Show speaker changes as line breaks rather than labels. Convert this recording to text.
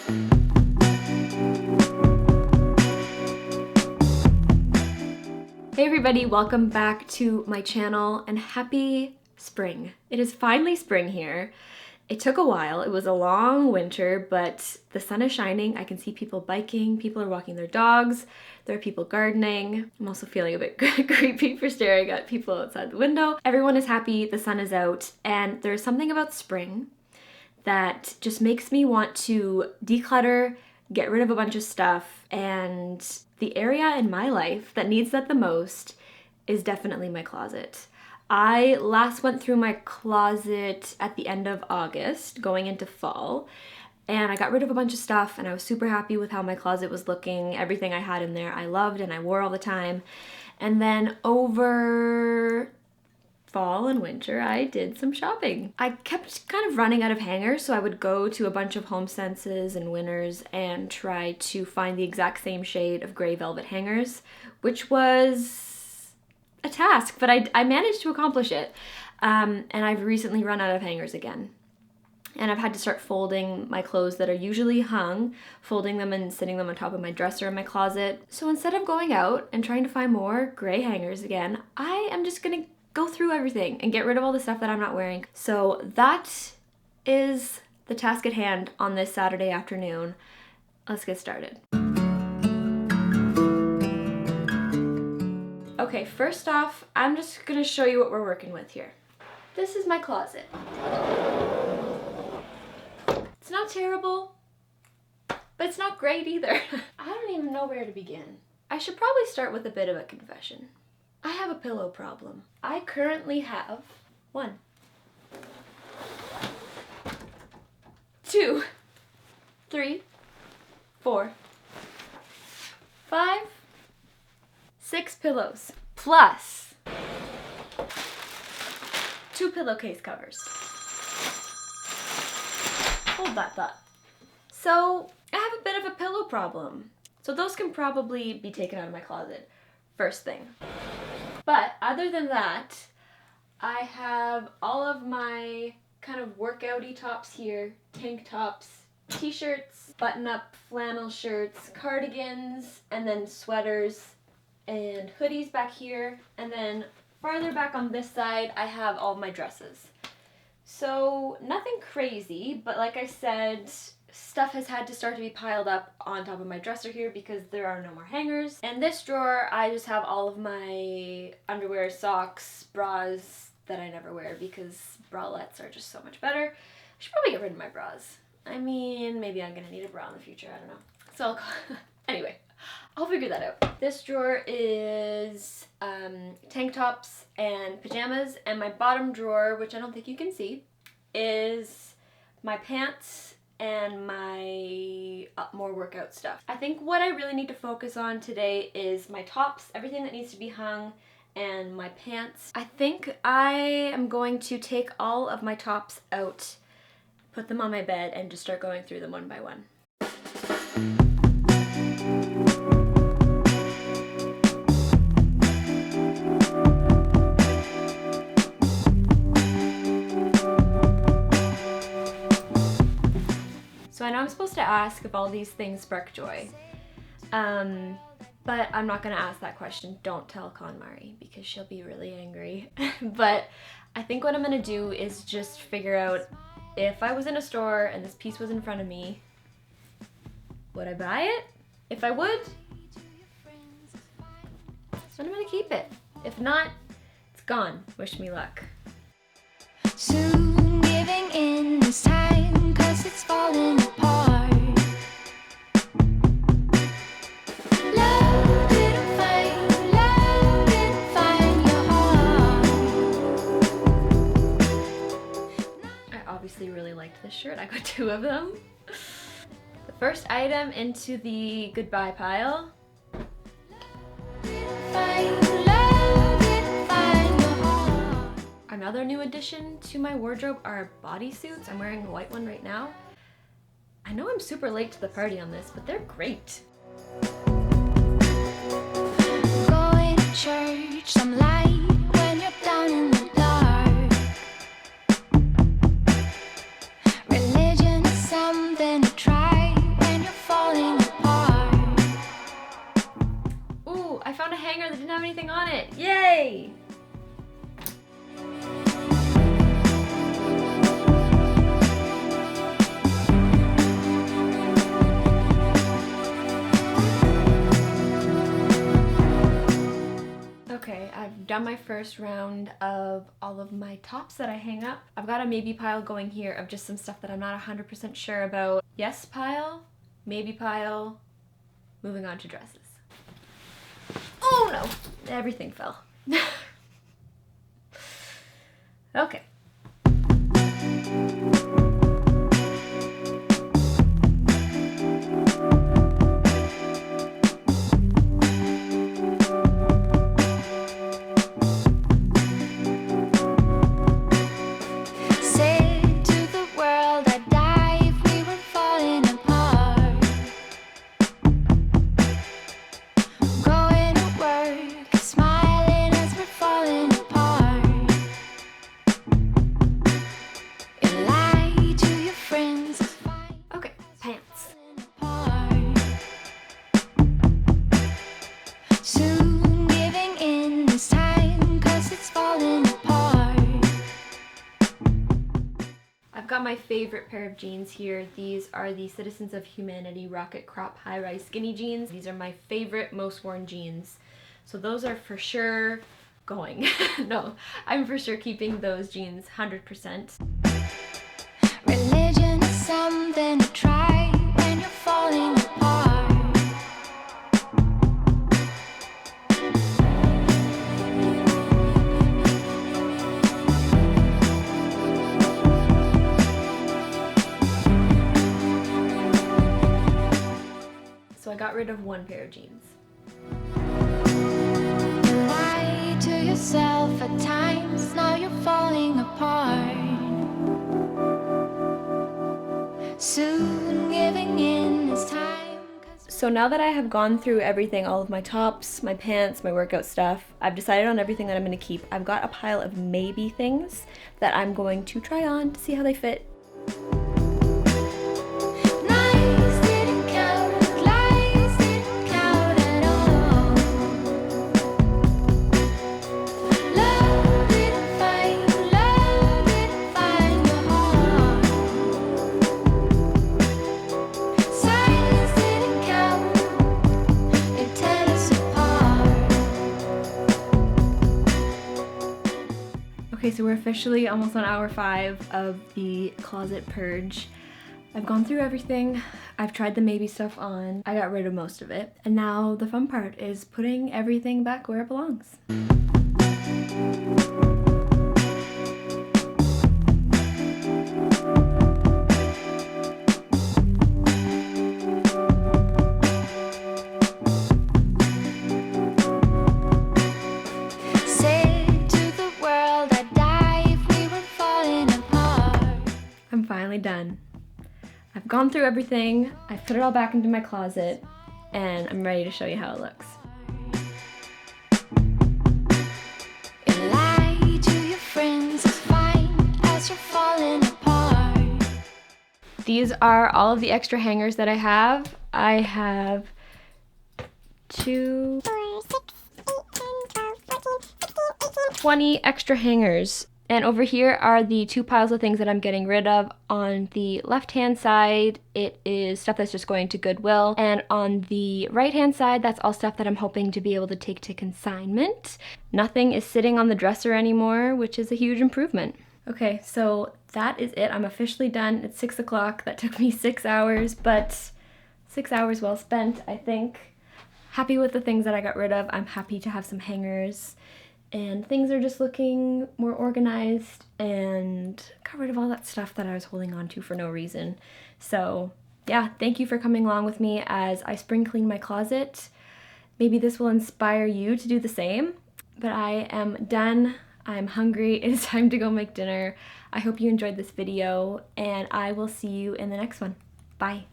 Hey everybody, welcome back to my channel and happy spring. It is finally spring here. It took a while, it was a long winter, but the sun is shining. I can see people biking, people are walking their dogs, there are people gardening. I'm also feeling a bit creepy for staring at people outside the window. Everyone is happy, the sun is out, and there's something about spring that just makes me want to declutter, get rid of a bunch of stuff, and the area in my life that needs that the most is definitely my closet. I last went through my closet at the end of August, going into fall, and I got rid of a bunch of stuff and I was super happy with how my closet was looking. Everything I had in there I loved and I wore all the time. And then over fall and winter, I did some shopping. I kept kind of running out of hangers, so I would go to a bunch of HomeSenses and Winners and try to find the exact same shade of gray velvet hangers, which was a task, but I managed to accomplish it. And I've recently run out of hangers again. And I've had to start folding my clothes that are usually hung, folding them and sitting them on top of my dresser in my closet. So instead of going out and trying to find more gray hangers again, I am just gonna go through everything and get rid of all the stuff that I'm not wearing. So that is the task at hand on this Saturday afternoon. Let's get started. Okay, first off, I'm just gonna show you what we're working with here. This is my closet. It's not terrible, but it's not great either. I don't even know where to begin. I should probably start with a bit of a confession. I have a pillow problem. I currently have 1, 2, 3, 4, 5, 6 pillows, plus 2 pillowcase covers. Hold that thought. So I have a bit of a pillow problem. So those can probably be taken out of my closet first thing. But other than that, I have all of my kind of workout-y tops here, tank tops, t-shirts, button-up flannel shirts, cardigans, and then sweaters and hoodies back here. And then farther back on this side, I have all my dresses. So nothing crazy, but like I said, stuff has had to start to be piled up on top of my dresser here because there are no more hangers. And this drawer, I just have all of my underwear, socks, bras that I never wear because bralettes are just so much better. I should probably get rid of my bras. I mean, maybe I'm gonna need a bra in the future, I don't know. So anyway, I'll figure that out. This drawer is tank tops and pajamas, and my bottom drawer, which I don't think you can see, is my pants and my more workout stuff. I think what I really need to focus on today is my tops, everything that needs to be hung, and my pants. I think I am going to take all of my tops out, put them on my bed, and just start going through them one by one. So I know I'm supposed to ask if all these things spark joy, but I'm not gonna ask that question. Don't tell KonMari because she'll be really angry. But I think what I'm gonna do is just figure out if I was in a store and this piece was in front of me, would I buy it? If I would, then I'm gonna keep it. If not, it's gone. Wish me luck.
Soon giving in this time, 'cause it's falling apart. Love didn't find your heart.
I obviously really liked this shirt. I got 2 of them. The first item into the goodbye pile. Another new addition to my wardrobe are bodysuits. I'm wearing a white one right now. I know I'm super late to the party on this, but they're great.
Going to church, some light when you're down in the dark. Religion is something to try.
anything on it. Yay! Okay, I've done my first round of all of my tops that I hang up. I've got a maybe pile going here of just some stuff that I'm not 100% sure about. Yes pile, maybe pile, moving on to dresses. Oh no, everything fell. Okay. Got my favorite pair of jeans here. These are the Citizens of Humanity Rocket Crop High-Rise Skinny Jeans. These are my favorite, most worn jeans. So those are for sure going. No, I'm for sure keeping those jeans 100%.
Religion is something to try when you're falling apart.
So I got rid of one pair of jeans.
Lie to yourself at times, now you're falling apart. Soon giving in is time.
So now that I have gone through everything, all of my tops, my pants, my workout stuff, I've decided on everything that I'm going to keep. I've got a pile of maybe things that I'm going to try on to see how they fit. Okay, so we're officially almost on hour 5 of the closet purge. I've gone through everything. I've tried the maybe stuff on. I got rid of most of it. And now the fun part is putting everything back where it belongs. Finally done. I've gone through everything, I've put it all back into my closet, and I'm ready to show you how it looks.
Lie to your friends is fine as you're falling apart.
These are all of the extra hangers that I have. I have 2, 4, 6, 8, 10, 12, 14, 15, 18, 20 extra hangers. And over here are the 2 piles of things that I'm getting rid of. On the left-hand side, it is stuff that's just going to Goodwill. And on the right-hand side, that's all stuff that I'm hoping to be able to take to consignment. Nothing is sitting on the dresser anymore, which is a huge improvement. Okay, so that is it. I'm officially done. It's 6 o'clock. That took me 6 hours, but 6 hours well spent, I think. Happy with the things that I got rid of. I'm happy to have some hangers. And things are just looking more organized, and got rid of all that stuff that I was holding on to for no reason. So yeah, thank you for coming along with me as I spring clean my closet. Maybe this will inspire you to do the same. But I am done. I'm hungry. It is time to go make dinner. I hope you enjoyed this video, and I will see you in the next one. Bye.